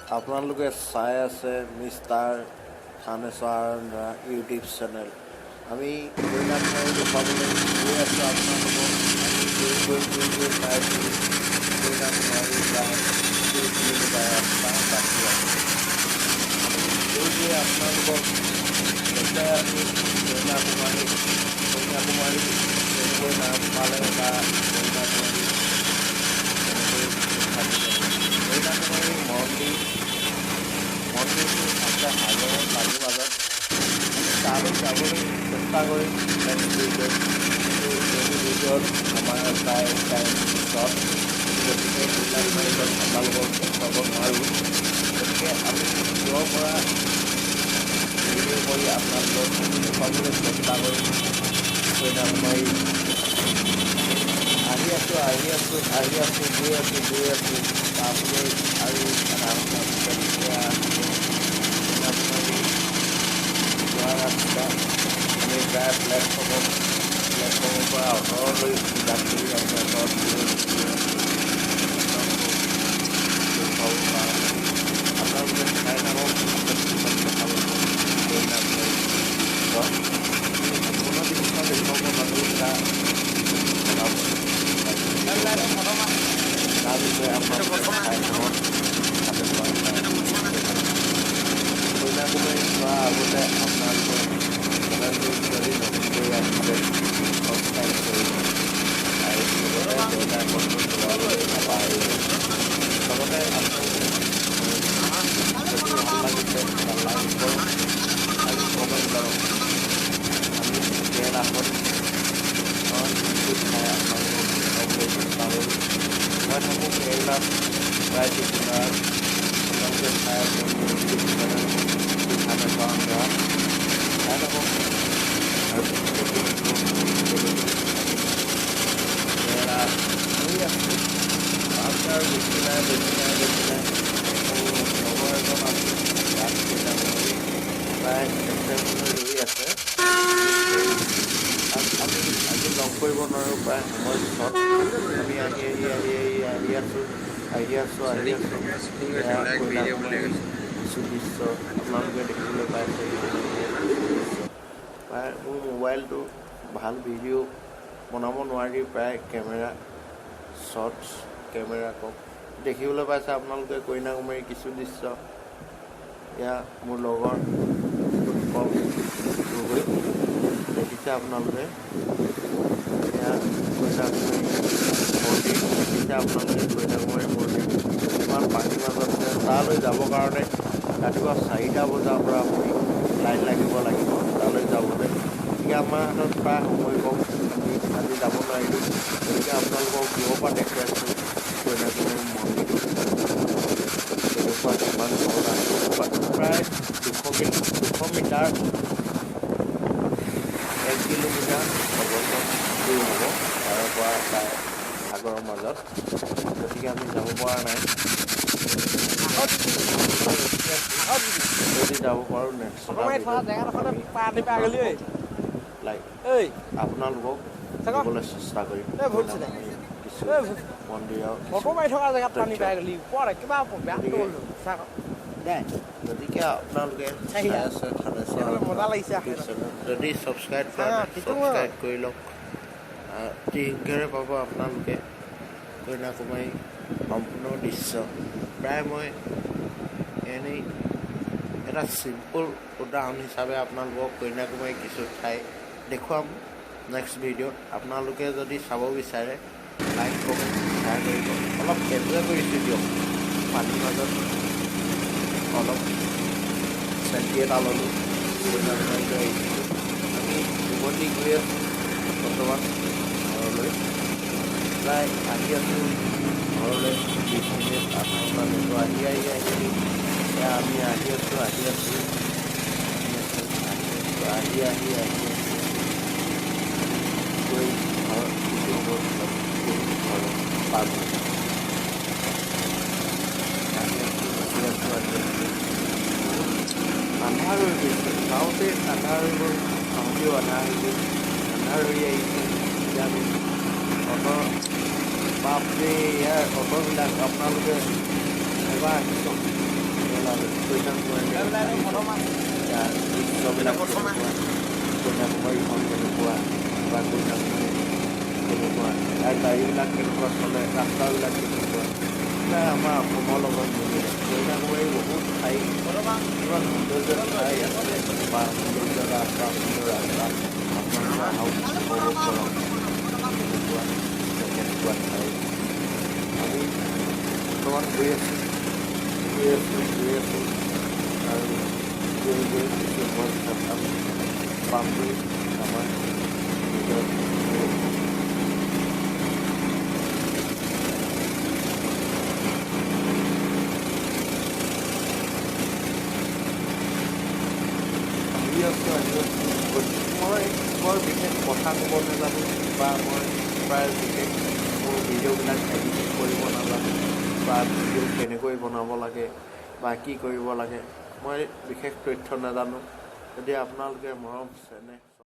আপোনালোকে চাই আছে মিষ্টাৰ থানেশ্বৰ ইউটিউব চেনেল। আমি কইনাকুমাৰী দেখুৱাবলৈ গৈ আছোঁ আপোনালোকক। আমি গৈ পাই আছোঁ কইনাকুমাৰী প্ৰায় 2 কিলোমিটাৰ ৰাস্তা বাকী আছে। আমি গৈ আপোনালোকক দেখুৱাই আছোঁ কইনাকুমাৰী কেনেকৈ নাম পালে বা কইনাকুমাৰী কইনাকুমাৰী মন্দিৰটো আছে সাগৰৰ পানীৰ মাজত। আমি তালৈ যাবলৈ চেষ্টা কৰিম নেক্সট ভিডিঅ'ত, কিন্তু এই ভিডিঅ'ত আমাৰ প্ৰায় টাইম পিছত, গতিকে কইনাকুমাৰীত আপোনালোকক দেখুৱাব নোৱাৰোঁ। গতিকে আমি দূৰৰ পৰা ভিডিঅ' কৰি আপোনালোকক দেখুৱাবলৈ চেষ্টা কৰিম কইনাকুমাৰী। আহি আছোঁ গৈ আছোঁ তাৰপিছত আৰু কইনাকুমাৰী যোৱা ৰাস্তা। আমি প্ৰায় প্লেটফৰ্মৰ পৰা আঁতৰলৈ যাত্ৰী আপোনালোকক আপোনালোকে চাই থাকক কইনাকুমাৰী সম্পূৰ্ণ দৃশ্য দেখুৱাব নোৱাৰোঁ তাৰ বিষয়ে আপোনালোকে চাই থাকক। কইনাকুমাৰী চোৱাৰ আগতে আপোনালোকে চেনেলটো যদি নতুনকৈ আহিছে ছাবস্ক্ৰাইব কৰিব আৰু লগতে বেল আইকনটো দবাবলৈ নাপাহৰিব। লগতে আপোনালোকে যদি ভাল লাগিছে লাইক কৰক আৰু কমেণ্ট কৰক। আমি বেল আইকন চাই আপোনালোকক দেখুৱাবলৈ চেষ্টা কৰিম। মই থাকোঁ কেৰেলাত প্ৰায় ত্ৰিপুৰাত। আপোনালোকে চাই আছে মোৰ ইউটিউব চেনেল থানেশ্বৰ চাই থাকক আৰু কেৰেলা গৈ আছোঁ। তাৰপিছত আৰু বেছি নাই মোৰ লগৰ এজন আছে তাত কইনাকুমাৰী প্ৰায় এক্সেপ্টলৈ ৰৈ আছে। আমি আজি লগ কৰিব নোৱাৰোঁ প্ৰায় সময়ৰ পিছত। আমি আহি আছোঁ কইনাকুমাৰী কিছু দৃশ্য আপোনালোকে দেখিবলৈ পাইছে। প্ৰায় মোৰ মোবাইলটো ভাল ভিডিঅ' বনাব নোৱাৰি, প্ৰায় কেমেৰা শ্বৰ্টছ কেমেৰা কম দেখিবলৈ পাইছে আপোনালোকে কইনাকুমাৰী কিছু দৃশ্য। এয়া মোৰ লগৰ উৎপল গগৈ দেখিছে আপোনালোকে। এয়া কইনাকুমাৰী মন্দিৰ দেখিছে আপোনালোকে। কইনাকুমাৰী মন্দিৰ ইমান পানীৰ মাজত আছে। তালৈ যাবৰ কাৰণে ৰাতিপুৱা 4টা বজাৰ পৰা আপুনি লাইন লাগিব তালৈ যাবলৈ। গতিকে আমাৰ হাতত প্ৰায় সময় কম, আমি আজি যাব নোৱাৰিলোঁ। গতিকে আপোনালোকক দূৰৰ পৰা দেখুৱাইছোঁ কইনাকুমাৰী মন্দিৰটো কেনেকুৱা কিমান ধৰণৰ আছে। প্ৰায় 200 মিটাৰ 1 কিলোমিটাৰ অৱস্থান দূৰ হ'ব তাৰে পৰা প্ৰায় সাগৰৰ মাজত। গতিকে আমি যাব পৰা নাই। যদি যাব পাৰোঁ নেক্সট আপোনালোকক দিবলৈ চেষ্টা কৰিম কিছু মন্দিৰৰ। গতিকে আপোনালোকে চাই আছে থানেশ্বৰ চেনেল। যদি ছাবস্ক্ৰাইব কৰি লওক। শীঘ্ৰে পাব আপোনালোকে কইনাকুমাৰী সম্পূৰ্ণ দৃশ্য। প্ৰায় মই এনেই এটা চিম্পুল উদাহৰণ হিচাপে আপোনালোকক কইনাকুমাৰী কিছু ঠাই দেখুৱাম নেক্সট ভিডিঅ'ত। আপোনালোকে যদি চাব বিচাৰে লাইক কমেণ্ট শ্বেয়াৰ কৰিব। অলপ এনজয় কৰিছোঁ দিয়ক, পানীৰ মাজত অলপ চেল্ফি এটা ল'লোঁ। কইনাকুমাৰীলৈ আহিছিলোঁ। আমি উভতি গৈ আছোঁ বৰ্তমান ঘৰলৈ। প্ৰায় আহি আছোঁ ঘৰলৈ 20 মিনিট আধা ঘণ্টা দিনটো আহি এয়া আমি আহি আছোঁ গৈ ঘৰ কিছু ঘৰ পাৰ আন্ধাৰ হৈ গৈছে। গাঁৱতে আন্ধাৰ হৈ গ'ল, গাঁৱতেও আন্ধাৰ হৈ গ'ল। আন্ধাৰ হৈ আহিছে। এতিয়া আমি অ'টো বাপৰে ইয়াৰ অ'টোবিলাক আপোনালোকে এবাৰ আহিছোঁ কন্যাকুমাৰীখন কেনেকুৱা বা কন্যাকুমাৰী কেনেকুৱা তাৰ গাড়ীবিলাক কেনেকুৱা চলে ৰাস্তাবিলাক কেনেকুৱা আমাৰ অসমৰ লগত নিমিলে কন্যাকুমাৰী বহুত ঠাই ইমান সৌন্দৰ্য ঠাই আছে বা সৌন্দৰ্য ৰাস্তা সুন্দৰ ৰাস্তা আপোনালোকে আহক উপভোগ কৰক কেনেকুৱা ঠাই আমি বৰ্তমান গৈ আছোঁ আৰু গৈ কিছু সময় পিছত আমি পামগৈ আমাৰ নিজৰ মই বৰ বিশেষ কথা ক'ব নাজানো বা মই প্ৰায় বিশেষ মোৰ ভিডিঅ'বিলাক এডিটিং কৰিব নাজানো বা ভিডিঅ' কেনেকৈ বনাব লাগে বা কি কৰিব লাগে মই বিশেষ তথ্য নাজানো যদি আপোনালোকে মৰম চেনেহ